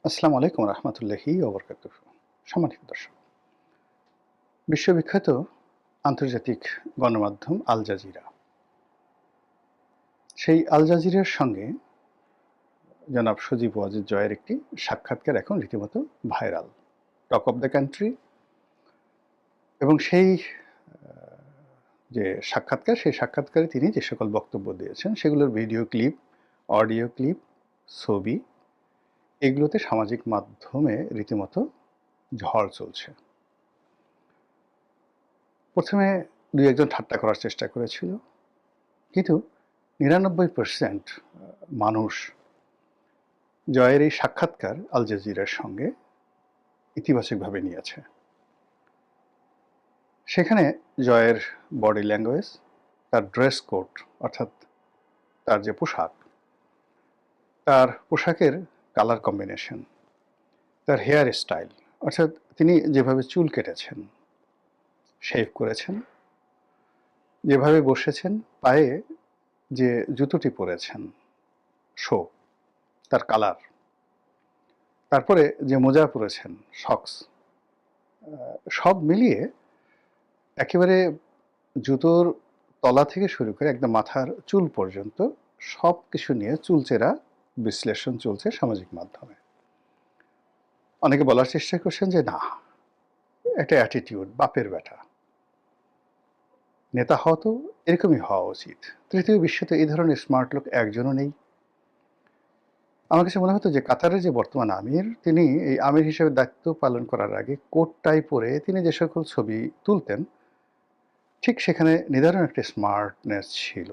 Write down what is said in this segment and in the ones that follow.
আসসালামু আলাইকুম রহমতুল্লাহি ওবরকাতুহ। সম্মানিত দর্শক, বিশ্ববিখ্যাত আন্তর্জাতিক গণমাধ্যম আল জাজিরা, সেই আল জাজিরার সঙ্গে জনাব সজীব ওয়াজেদ জয়ের একটি সাক্ষাৎকার এখন রীতিমতো viral, talk of the country. এবং সেই যে সাক্ষাৎকার, সেই সাক্ষাৎকারে তিনি যে সকল বক্তব্য দিয়েছেন সেগুলোর ভিডিও ক্লিপ, অডিও ক্লিপ, ছবি, এগুলোতে সামাজিক মাধ্যমে রীতিমতো ঝড় চলছে। প্রথমে দুই একজন ঠাট্টা করার চেষ্টা করেছিল, কিন্তু ৯৯% মানুষ জয়ের এই সাক্ষাৎকার আল জাজিরার সঙ্গে ইতিবাচকভাবে নিয়েছে। সেখানে জয়ের বডি ল্যাঙ্গুয়েজ, তার ড্রেস কোড অর্থাৎ তার যে পোশাক, তার পোশাকের কালার কম্বিনেশন, তার হেয়ার স্টাইল অর্থাৎ তিনি যেভাবে চুল কেটেছেন, শেভ করেছেন, যেভাবে বসেছেন, পায়ে যে জুতোটি পরেছেন শো, তার কালার, তারপরে যে মোজা পরেছেন, সক্স, সব মিলিয়ে একেবারে জুতোর তলা থেকে শুরু করে একদম মাথার চুল পর্যন্ত সব কিছু নিয়ে চুলচেরা বিশ্লেষণ চলছে সামাজিক মাধ্যমে। অনেকে বলার চেষ্টা করছেন যে না, একটা অ্যাটিটিউড, বাপের বেটা, নেতা হওয়া তো এরকমই হওয়া উচিত। তৃতীয় বিশ্বে তো এই ধরনের স্মার্ট লোক একজনও নেই। আমার কাছে মনে হতো যে কাতারের যে বর্তমান আমির, তিনি এই আমির হিসেবে দায়িত্ব পালন করার আগে কোট টাই পরে তিনি যে সকল ছবি তুলতেন, ঠিক সেখানে নিদারুণ একটা স্মার্টনেস ছিল।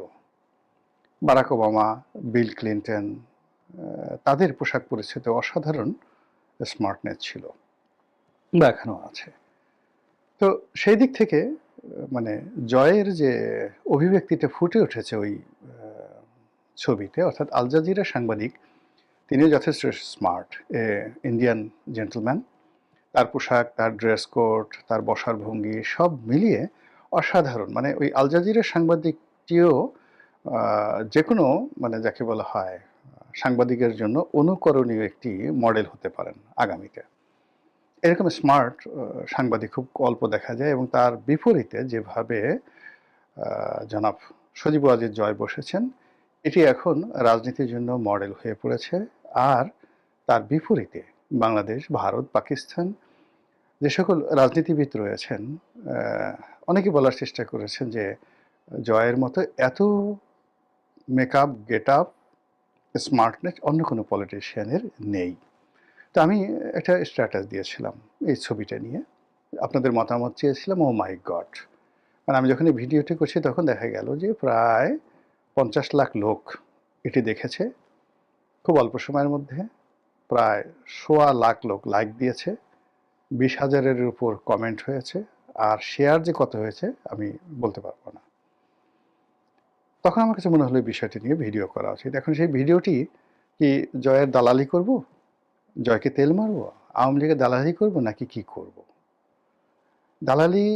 বারাক ওবামা, বিল ক্লিন্টন, তাদের পোশাক পরিচ্ছদে অসাধারণ স্মার্টনেস ছিল, বা এখনও আছে। তো সেই দিক থেকে মানে জয়ের যে অভিব্যক্তিটা ফুটে উঠেছে ওই ছবিতে, অর্থাৎ আল জাজিরা সাংবাদিক, তিনিও যথেষ্ট স্মার্ট, ইন্ডিয়ান জেন্টলম্যান। তার পোশাক, তার ড্রেস কোড, তার বসার ভঙ্গি সব মিলিয়ে অসাধারণ। মানে ওই আল জাজিরার সাংবাদিকটিও যে কোনো মানে যাকে বলা হয় সাংবাদিকের জন্য অনুকরণীয় একটি মডেল হতে পারেন আগামীতে। এরকম স্মার্ট সাংবাদিক খুব অল্প দেখা যায়। এবং তার বিপরীতে যেভাবে জনাব সজীব ওয়াজেদ জয় বসেছেন, এটি এখন রাজনীতির জন্য মডেল হয়ে পড়েছে। আর তার বিপরীতে বাংলাদেশ, ভারত, পাকিস্তান যে সকল রাজনীতিবিদ রয়েছেন, অনেকে বলার চেষ্টা করেছেন যে জয়ের মতো এত মেকআপ, গেট আপ, স্মার্টনেস অন্য কোনো পলিটিশিয়ানের নেই। তো আমি একটা স্ট্যাটাস দিয়েছিলাম এই ছবিটা নিয়ে, আপনাদের মতামত চেয়েছিলাম। ও মাই গড! মানে আমি যখন এই ভিডিওটি করছি তখন দেখা গেল যে প্রায় ৫০ লাখ লোক এটি দেখেছে খুব অল্প সময়ের মধ্যে। প্রায় ১.৫ লাখ লোক লাইক দিয়েছে, ২০,০০০-এর উপর কমেন্ট হয়েছে, আর শেয়ার যে কত হয়েছে আমি বলতে পারবো না। তখন আমার কাছে মনে হলো এই বিষয়টি নিয়ে ভিডিও করা উচিত। এখন সেই ভিডিওটি কি জয়ের দালালি করব, জয়কে তেল মারবো, আওয়ামী লীগের দালালি করব, নাকি কি করব? দালালি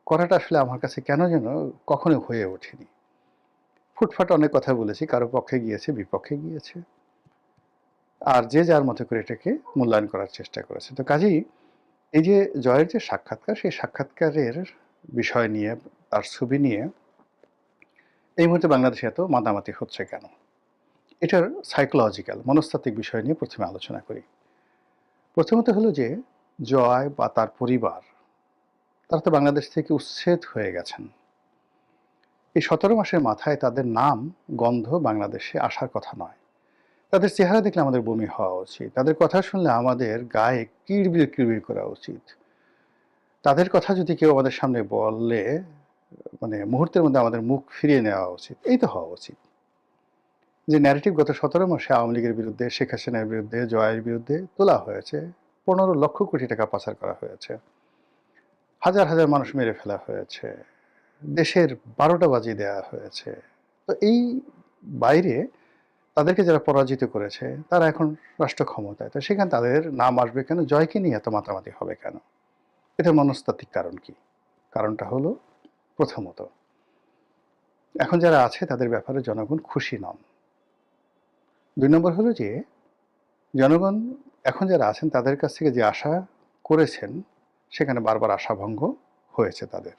করাটা আসলে আমার কাছে কেন যেন কখনো হয়ে ওঠেনি। ফুটফাট অনেক কথা বলেছি, কারো পক্ষে গিয়েছে, বিপক্ষে গিয়েছে, আর যে যার মতো করে এটাকে মূল্যায়ন করার চেষ্টা করেছে। তো কাজেই এই যে জয়ের যে সাক্ষাৎকার, সেই সাক্ষাৎকারের বিষয় নিয়ে, তার ছবি নিয়ে এই মুহূর্তে বাংলাদেশে এত মাতামাতি হচ্ছে কেন, এটার সাইকোলজিক্যাল, মনস্তাত্ত্বিক বিষয় নিয়ে প্রথমে আলোচনা করি। প্রথমত হলো যে জয় বা তার পরিবার, তারা তো বাংলাদেশ থেকে উচ্ছেদ হয়ে গেছেন। এই ১৭ মাসের মাথায় তাদের নাম, গন্ধ বাংলাদেশে আসার কথা নয়। তাদের চেহারা দেখলে আমাদের বমি হওয়া উচিত, তাদের কথা শুনলে আমাদের গায়ে কিড়বিড় কিড়বিড় করা উচিত। তাদের কথা যদি কেউ আমাদের সামনে বললে মানে মুহূর্তের মধ্যে আমাদের মুখ ফিরিয়ে নেওয়া উচিত। এই তো হওয়া উচিত। যে ন্যারেটিভ গত ১৭ মাসে আওয়ামী লীগের বিরুদ্ধে, শেখ হাসিনার বিরুদ্ধে, জয়ের বিরুদ্ধে তোলা হয়েছে, ১৫ লক্ষ কোটি টাকা পাচার করা হয়েছে, হাজার হাজার মানুষ মেরে ফেলা হয়েছে, দেশের ১২টা বাজিয়ে দেওয়া হয়েছে। তো এই বাইরে তাদেরকে যারা পরাজিত করেছে তারা এখন রাষ্ট্র ক্ষমতায়, তো সেখানে তাদের নাম আসবে কেন, জয়কে নিয়ে এত মাতামাতি হবে কেন? এটার মনস্তাত্ত্বিক কারণ কি? কারণটা হলো, প্রথমত এখন যারা আছে তাদের ব্যাপারে জনগণ খুশি নন। ২ নম্বর হলো যে জনগণ এখন যারা আছেন তাদের কাছ থেকে যে আশা করেছেন সেখানে বারবার আশাভঙ্গ হয়েছে তাদের।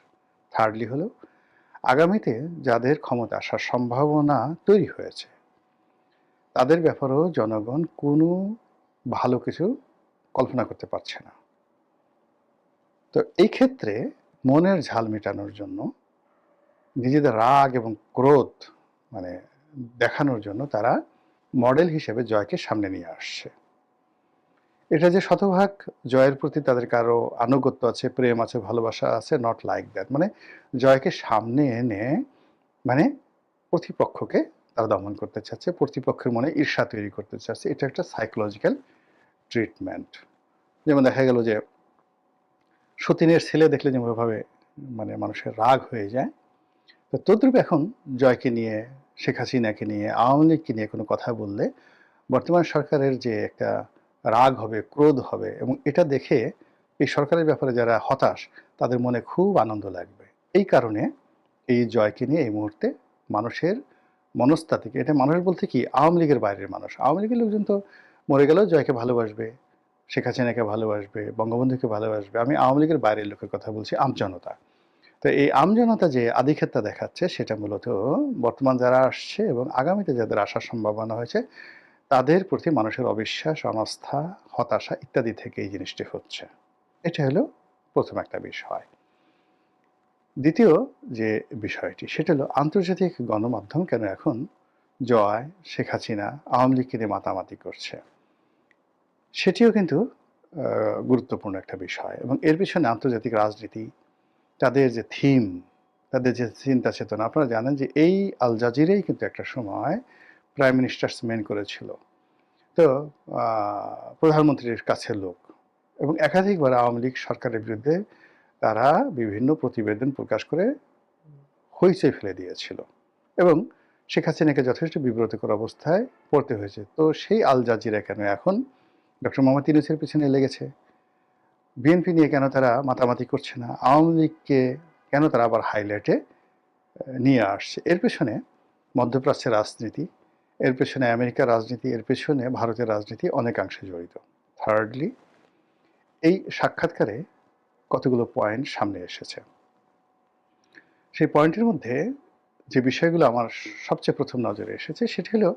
থার্ডলি হলো আগামীতে যাদের ক্ষমতা আসার সম্ভাবনা তৈরি হয়েছে তাদের ব্যাপারেও জনগণ কোনো ভালো কিছু কল্পনা করতে পারছে না। তো এই ক্ষেত্রে মনের ঝাল মেটানোর জন্য নিজেদের রাগ এবং ক্রোধ মানে দেখানোর জন্য তারা মডেল হিসেবে জয়কে সামনে নিয়ে আসছে। এটা যে শতভাগ জয়ের প্রতি তাদের কারো আনুগত্য আছে, প্রেম আছে, ভালোবাসা আছে, নট লাইক দ্যাট। মানে জয়কে সামনে এনে মানে প্রতিপক্ষকে তারা দমন করতে চাচ্ছে, প্রতিপক্ষের মনে ঈর্ষা তৈরি করতে চাচ্ছে। এটা একটা সাইকোলজিক্যাল ট্রিটমেন্ট। যেমন দেখা গেল যে সতীনের ছেলে দেখলে যেভাবে মানে মানুষের রাগ হয়ে যায়, তো তদ্রূপ এখন জয়কে নিয়ে, শেখ হাসিনাকে নিয়ে, আওয়ামী লীগকে নিয়ে কোনো কথা বললে বর্তমান সরকারের যে একটা রাগ হবে, ক্রোধ হবে এবং এটা দেখে এই সরকারের ব্যাপারে যারা হতাশ তাদের মনে খুব আনন্দ লাগবে। এই কারণে এই জয়কে নিয়ে এই মুহূর্তে মানুষের মনস্তাত্ত্বিক, এটা মানুষ বলতে কি আওয়ামী লীগের বাইরের মানুষ, আওয়ামী লীগের লোকজন তো মরে গেলেও জয়কে ভালোবাসবে, শেখ হাসিনাকে ভালোবাসবে, বঙ্গবন্ধুকে ভালোবাসবে। আমি আওয়ামী লীগের বাইরের লোকের কথা বলছি, আমজনতা। তো এই আমজনতা যে আধিক্যতা দেখাচ্ছে সেটা মূলত বর্তমান যারা আসছে এবং আগামীতে যাদের আসার সম্ভাবনা হয়েছে তাদের প্রতি মানুষের অবিশ্বাস, অনাস্থা, হতাশা ইত্যাদি থেকে এই জিনিসটি হচ্ছে। এটা হলো প্রথম একটা বিষয়। দ্বিতীয় যে বিষয়টি সেটা হলো আন্তর্জাতিক গণমাধ্যম কেন এখন জয়, শেখ হাসিনা, আওয়ামী লীগকে নিয়ে মাতামাতি করছে। সেটিও কিন্তু গুরুত্বপূর্ণ একটা বিষয় এবং এর পিছনে আন্তর্জাতিক রাজনীতি, তাদের যে থিম, তাদের যে চিন্তা চেতনা। আপনারা জানেন যে এই আল জাজিরাই কিন্তু একটা সময় প্রাইম মিনিস্টার্স মেন করেছিল। তো প্রধানমন্ত্রীর কাছের লোক এবং একাধিকবার আওয়ামী লীগ সরকারের বিরুদ্ধে তারা বিভিন্ন প্রতিবেদন প্রকাশ করে হইচই ফেলে দিয়েছিল এবং শেখ হাসিনাকে যথেষ্ট বিব্রতকর অবস্থায় পড়তে হয়েছে। তো সেই আল জাজিরা কেন এখন ডক্টর মোহাম্মদ ইউনূসের পিছনে লেগেছে? বিএনপি নিয়ে কেন তারা মাতামাতি করছে না? আওয়ামী লীগকে কেন তারা আবার হাইলাইটে নিয়ে আসছে? এর পেছনে মধ্যপ্রাচ্যের রাজনীতি, এর পেছনে আমেরিকার রাজনীতি, এর পেছনে ভারতের রাজনীতি অনেকাংশে জড়িত। থার্ডলি এই সাক্ষাৎকারে কতগুলো পয়েন্ট সামনে এসেছে। সেই পয়েন্টের মধ্যে যে বিষয়গুলো আমার সবচেয়ে প্রথম নজরে এসেছে সেটি হলো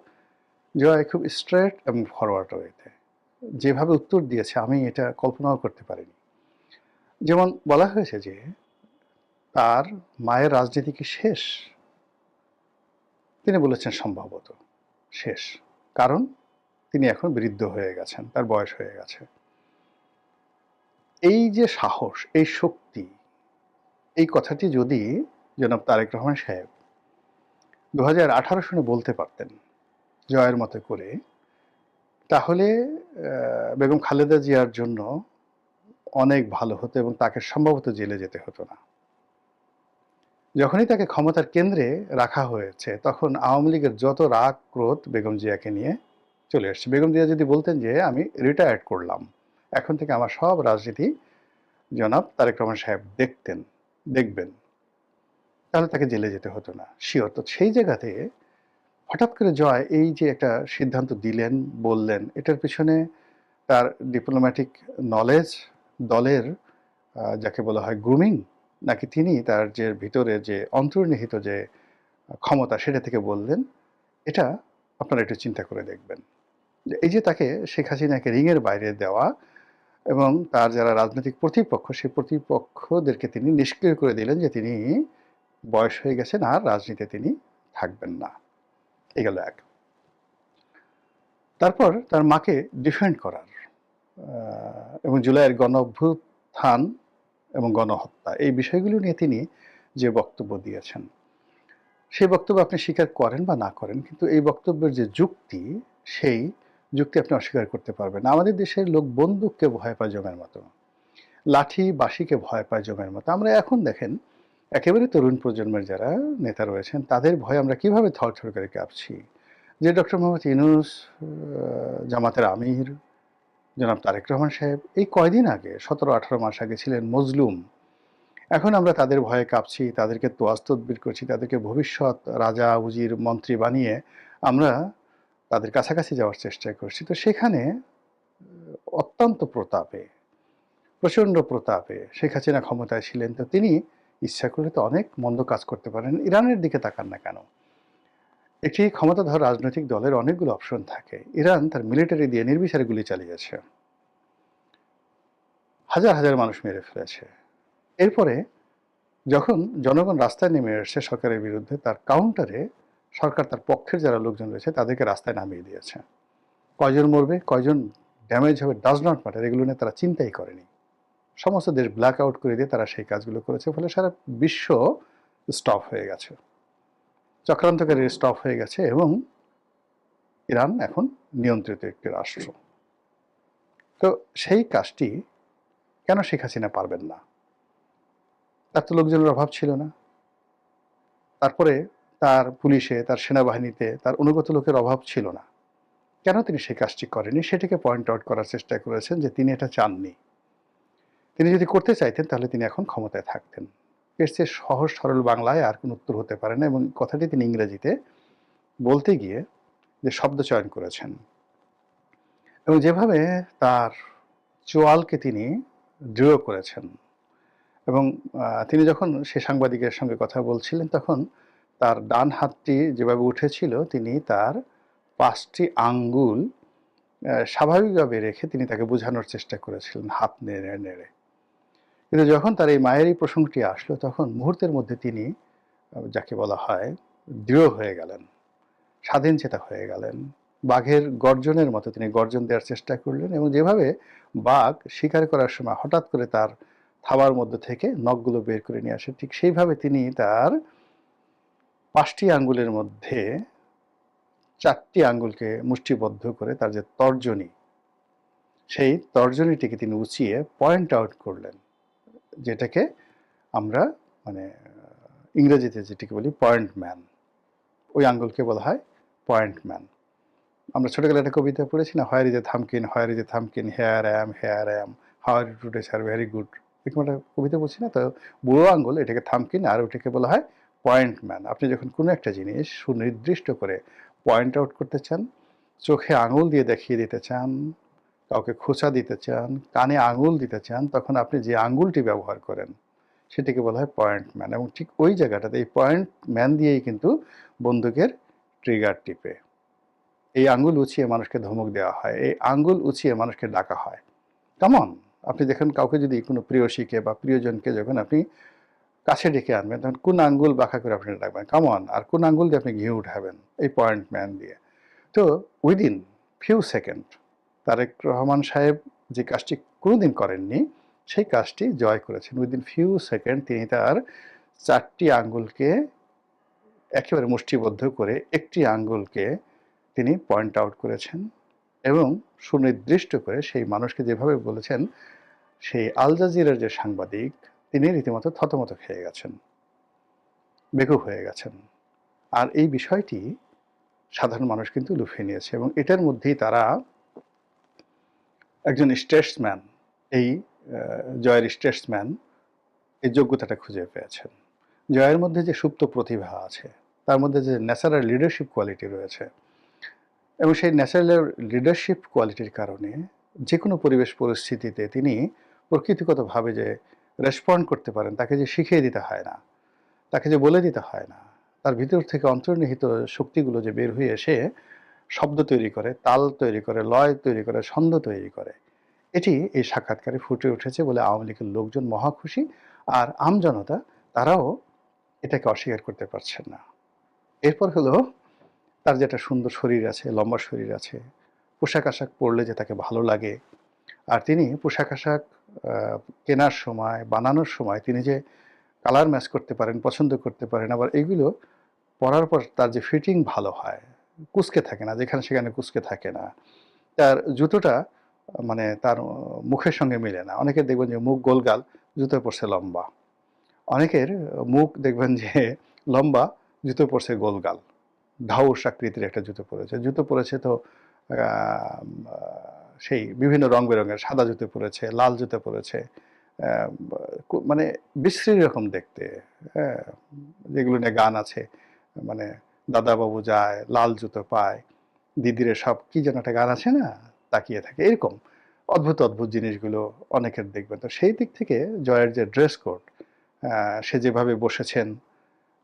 জয় খুব স্ট্রেট এবং ফরওয়ার্ড ওয়েতে যেভাবে উত্তর দিয়েছে আমি এটা কল্পনাও করতে পারিনি। যেমন বলা হয়েছে যে তার মায়ের রাজনীতি কি শেষ? তিনি বলেছেন সম্ভবত শেষ, কারণ তিনি এখন বৃদ্ধ হয়ে গেছেন, তার বয়স হয়ে গেছে। এই যে সাহস, এই শক্তি, এই কথাটি যদি জনাব তারেক রহমান সাহেব 2018 সনে বলতে পারতেন জয়ের মতো করে, তাহলে বেগম খালেদা জিয়ার জন্য অনেক ভালো হতো এবং তাকে সম্ভবত জেলে যেতে হতো না। যখনই তাকে ক্ষমতার কেন্দ্রে রাখা হয়েছে তখন আওয়ামী লীগের যত রাগ ক্রোধ বেগম জিয়াকে নিয়ে চলে এসছে। বেগম জিয়া যদি বলতেন যে আমি রিটায়ার্ড করলাম, এখন থেকে আমার সব রাজনীতি জনাব তারেক রহমান সাহেব দেখবেন, তাহলে তাকে জেলে যেতে হতো না, শিওর। তো সেই জায়গাতে হঠাৎ করে জয় এই যে একটা সিদ্ধান্ত দিলেন, বললেন, এটার পিছনে তার ডিপ্লোম্যাটিক নলেজ, দলের যাকে বলা হয় গ্রুমিং, নাকি তিনি তার যে ভিতরে যে অন্তর্নিহিত যে ক্ষমতা সেটা থেকে বললেন, এটা আপনারা একটু চিন্তা করে দেখবেন। যে এই যে তাকে শেখ হাসিনাকে রিংয়ের বাইরে দেওয়া এবং তার যারা রাজনৈতিক প্রতিপক্ষ সেই প্রতিপক্ষদেরকে তিনি নিষ্ক্রিয় করে দিলেন যে তিনি বয়স হয়ে গেছেন আর রাজনীতিতে তিনি থাকবেন না। এই গেল এক। তারপর তার মাকে ডিফেন্ড করার এবং জুলাইয়ের গণ অভ্যুত্থান এবং গণহত্যা এই বিষয়গুলো নিয়ে তিনি যে বক্তব্য দিয়েছেন, সেই বক্তব্য আপনি স্বীকার করেন বা না করেন, কিন্তু এই বক্তব্যের যে যুক্তি, সেই যুক্তি আপনি অস্বীকার করতে পারবেন না। আমাদের দেশের লোক বন্দুককে ভয় পায় জমের মতো, লাঠি বাঁশিকে ভয় পায় জমের মতো। আমরা এখন দেখেন একেবারে তরুণ প্রজন্মের যারা নেতা রয়েছেন তাদের ভয়ে আমরা কিভাবে থরথর করে কাঁপছি। যে ডক্টর মোহাম্মদ ইউনূস, জামাতের আমির জনাব তারেক রহমান সাহেব এই কয়দিন আগে 17-18 মাস আগে ছিলেন মজলুম, এখন আমরা তাদের ভয়ে কাঁপছি, তাদেরকে তোয়াজ তদবির করছি, তাদেরকে ভবিষ্যৎ রাজা উজির মন্ত্রী বানিয়ে আমরা তাদের কাছাকাছি যাওয়ার চেষ্টা করছি। তো সেখানে অত্যন্ত প্রতাপে, প্রচণ্ড প্রতাপে শেখ হাসিনা ক্ষমতায় ছিলেন। তো তিনি ইচ্ছা করলে তো অনেক মন্দ কাজ করতে পারেন। ইরানের দিকে তাকান না কেন? একটি ক্ষমতাধর রাজনৈতিক দলের অনেকগুলো অপশন থাকে। ইরান তার মিলিটারি দিয়ে নির্বিচারে গুলি চালিয়েছে। হাজার, হাজার মানুষ মেরে ফেলেছে। এরপরে যখন জনগণ রাস্তায় নেমে এসেছে সরকারের বিরুদ্ধে, তার কাউন্টারে সরকার তার পক্ষের যারা লোকজন রয়েছে তাদেরকে রাস্তায় নামিয়ে দিয়েছে। কয়জন মরবে, কয়জন ড্যামেজ হবে ডাজ নট ম্যাটার, এগুলো নিয়ে তারা চিন্তাই করেনি। সমস্ত দেশ ব্ল্যাক আউট করে দিয়ে তারা সেই কাজগুলো করেছে, ফলে সারা বিশ্ব স্টপ হয়ে গেছে, চক্রান্তকারী স্টপ হয়ে গেছে এবং ইরান এখন নিয়ন্ত্রিত একটি রাষ্ট্র। তো সেই কাজটি কেন শেখ হাসিনা পারবেন না? তার তো লোকজনের অভাব ছিল না। তারপরে তার পুলিশে, তার সেনাবাহিনীতে তার অনুগত লোকের অভাব ছিল না। কেন তিনি সেই কাজটি করেনি সেটিকে পয়েন্ট আউট করার চেষ্টা করেছেন যে তিনি এটা চাননি। তিনি যদি করতে চাইতেন তাহলে তিনি এখন ক্ষমতায় থাকতেন। এর চেয়ে সহজ সরল বাংলায় আর কোনো উত্তর হতে পারে না, এবং কথাটি তিনি ইংরেজিতে বলতে গিয়ে যে শব্দ চয়ন করেছেন এবং যেভাবে তার চোয়ালকে তিনি দৃঢ় করেছেন, এবং তিনি যখন সে সাংবাদিকের সঙ্গে কথা বলছিলেন তখন তার ডান হাতটি যেভাবে উঠেছিল, তিনি তার ৫টি আঙ্গুল স্বাভাবিকভাবে রেখে তিনি তাকে বোঝানোর চেষ্টা করেছিলেন হাত নেড়ে নেড়ে। কিন্তু যখন তার এই মায়ের এই প্রসঙ্গটি আসলো তখন মুহূর্তের মধ্যে তিনি যাকে বলা হয় দৃঢ় হয়ে গেলেন, স্বাধীনচেতা হয়ে গেলেন। বাঘের গর্জনের মতো তিনি গর্জন দেওয়ার চেষ্টা করলেন, এবং যেভাবে বাঘ শিকার করার সময় হঠাৎ করে তার থাবার মধ্যে থেকে নখগুলো বের করে নিয়ে আসে, ঠিক সেইভাবে তিনি তার ৫টি আঙ্গুলের মধ্যে ৪টি আঙ্গুলকে মুষ্টিবদ্ধ করে তার যে তর্জনী, সেই তর্জনীটিকে তিনি উঁচিয়ে পয়েন্ট আউট করলেন, যেটাকে আমরা মানে ইংরেজিতে যেটিকে বলি পয়েন্ট ম্যান। ওই আঙ্গুলকে বলা হয় পয়েন্ট ম্যান। আমরা ছোটবেলায় একটা কবিতা পড়েছি না, where is a thumbkin, where is a thumbkin, here am, how are you today sir, very good, এরকম একটা কবিতা বলছি না? তো বুড়ো আঙ্গুল এটাকে থামকিন, আর ওটাকে বলা হয় পয়েন্ট ম্যান। আপনি যখন কোনো একটা জিনিস সুনির্দিষ্ট করে পয়েন্ট আউট করতে চান, চোখে আঙুল দিয়ে দেখিয়ে দিতে চান, কাউকে খোঁচা দিতে চান, কানে আঙুল দিতে চান, তখন আপনি যে আঙুলটি ব্যবহার করেন সেটিকে বলা হয় পয়েন্ট ম্যান। এবং ঠিক ওই জায়গাটাতে এই পয়েন্ট ম্যান দিয়েই কিন্তু বন্দুকের ট্রিগার টিপে এই আঙ্গুল উঁচিয়ে মানুষকে ধমক দেওয়া হয়, এই আঙ্গুল উঁচিয়ে মানুষকে ডাকা হয়। কেমন? আপনি দেখেন কাউকে যদি কোনো প্রিয়সীকে বা প্রিয়জনকে যখন আপনি কাছে ডেকে আনবেন তখন কোন আঙ্গুল বাঁকা করে আপনি ডাকবেন কেমন, আর কোন আঙ্গুল দিয়ে আপনি ঘি উঠাবেন? এই পয়েন্ট ম্যান দিয়ে। তো within few second Tarique Rahman সাহেব যে কাজটি কোনোদিন করেননি সেই কাজটি জয় করেছেন। উইদিন ফিউ সেকেন্ড তিনি তার ৪টি আঙ্গুলকে একেবারে মুষ্টিবদ্ধ করে একটি আঙ্গুলকে তিনি পয়েন্ট আউট করেছেন এবং সুনির্দিষ্ট করে সেই মানুষকে যেভাবে বলেছেন, সেই আল জাজিরার যে সাংবাদিক তিনি রীতিমতো থতমত খেয়ে গেছেন, বেকুব হয়ে গেছেন। আর এই বিষয়টি সাধারণ মানুষ কিন্তু লুফিয়ে নিয়েছে, এবং এটার মধ্যেই তারা একজন স্টেটসম্যান, এই জয়ের স্টেটসম্যান এই যোগ্যতাটা খুঁজে পেয়েছেন। জয়ের মধ্যে যে সুপ্ত প্রতিভা আছে, তার মধ্যে যে ন্যাচারাল লিডারশিপ কোয়ালিটি রয়েছে, এবং সেই ন্যাচারাল লিডারশিপ কোয়ালিটির কারণে যে কোনো পরিবেশ পরিস্থিতিতে তিনি প্রকৃতিগতভাবে যে রেসপন্ড করতে পারেন, তাকে যে শিখিয়ে দিতে হয় না, তাকে যে বলে দিতে হয় না, তার ভিতর থেকে অন্তর্নিহিত শক্তিগুলো যে বের হয়ে এসে শব্দ তৈরি করে, তাল তৈরি করে, লয় তৈরি করে, ছন্দ তৈরি করে, এটি এই সাক্ষাৎকারে ফুটে উঠেছে বলে আওয়ামী লীগের লোকজন মহা খুশি। আর আমজনতা তারাও এটাকে অস্বীকার করতে পারছেন না। এরপর হলো তার যে একটা সুন্দর শরীর আছে, লম্বা শরীর আছে, পোশাক আশাক পরলে যে তাকে ভালো লাগে, আর তিনি পোশাক আশাক কেনার সময়, বানানোর সময় তিনি যে কালার ম্যাচ করতে পারেন, পছন্দ করতে পারেন, আবার এগুলো পরার পর তার যে ফিটিং ভালো হয়, কুঁচকে থাকে না, যেখানে সেখানে কুঁচকে থাকে না। তার জুতোটা মানে তার মুখের সঙ্গে মিলে না। অনেকের দেখবেন যে মুখ গোলগাল, জুতো পরছে লম্বা। অনেকের মুখ দেখবেন যে লম্বা, জুতো পরছে গোলগাল। ঢাউস আকৃতির একটা জুতো পরেছে। জুতো পরেছে তো সেই বিভিন্ন রং বেরঙের, সাদা জুতো পরেছে, লাল জুতো পরেছে, মানে বিশ্রী রকম দেখতে। হ্যাঁ, যেগুলো নিয়ে গান আছে, মানে দাদা বাবু যায় লাল জুতো পায়, দিদিরে সব কি যেন একটা গান আছে না? তাকিয়ে থাকে। এরকম অদ্ভুত, অদ্ভুত জিনিসগুলো অনেকের দেখবেন। তো সেই দিক থেকে জয়ের যে ড্রেস কোড, আ সে যেভাবে বসেছেন,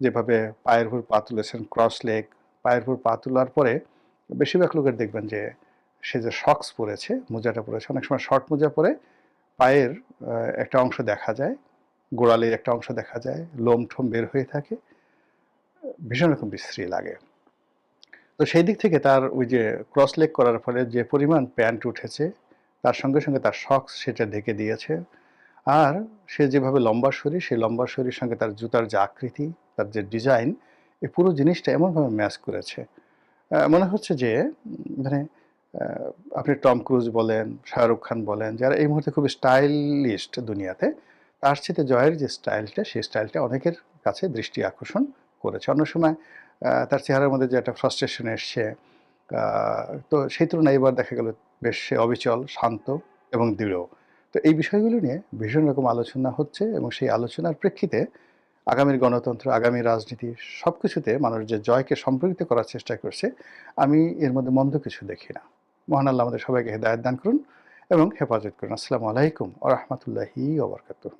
যেভাবে পায়ের উপর পা তুলেছেন ক্রস লেগ, পায়ের উপর পা তোলার পরে বেশিরভাগ লোকের দেখবেন যে সে যে সক্স পরেছে, মোজাটা পরেছে, অনেক সময় শর্ট মোজা পরে পায়ের আ একটা অংশ দেখা যায়, গোড়ালির একটা অংশ দেখা যায়, লোম-ঠোম বের হয়ে থাকে। ভীষণ রকম বিশ্রী লাগে। তো সেই দিক থেকে তার ওই যে ক্রস লেগ করার ফলে যে পরিমাণ প্যান্ট উঠেছে, তার সঙ্গে, সঙ্গে তার সক্স সেটা ঢেকে দিয়েছে। আর সে যেভাবে লম্বা শরীর, সেই লম্বা শরীরের সঙ্গে তার জুতার যে আকৃতি, তার যে ডিজাইন, এই পুরো জিনিসটা এমনভাবে ম্যাচ করেছে। মনে হচ্ছে যে মানে আ আপনি টম ক্রুজ বলেন, শাহরুখ খান বলেন, যারা এই মুহূর্তে খুবই স্টাইলিস্ট দুনিয়াতে, তার চাইতে জয়ের যে স্টাইলটা, সেই স্টাইলটা অনেকের কাছে দৃষ্টি আকর্ষণ করেছে। অন্য সময় তার চেহারার মধ্যে যে একটা ফ্রাস্ট্রেশন এসছে, আ তো সেই তুলনায় এবার দেখা গেল বেশ সে অবিচল, শান্ত এবং দৃঢ়। তো এই বিষয়গুলো নিয়ে ভীষণ রকম আলোচনা হচ্ছে এবং সেই আলোচনার প্রেক্ষিতে আগামীর গণতন্ত্র, আগামী রাজনীতি সবকিছুতে মানুষ যে জয়কে সম্পর্কিত করার চেষ্টা করছে, আমি এর মধ্যে মন্দ কিছু দেখি না। মহান আল্লাহ আমাদের সবাইকে হেদায়েত দান করুন এবং হেফাজত করুন। আসসালামু আলাইকুম ওয়া রাহমাতুল্লাহি ওয়া বারাকাতুহু।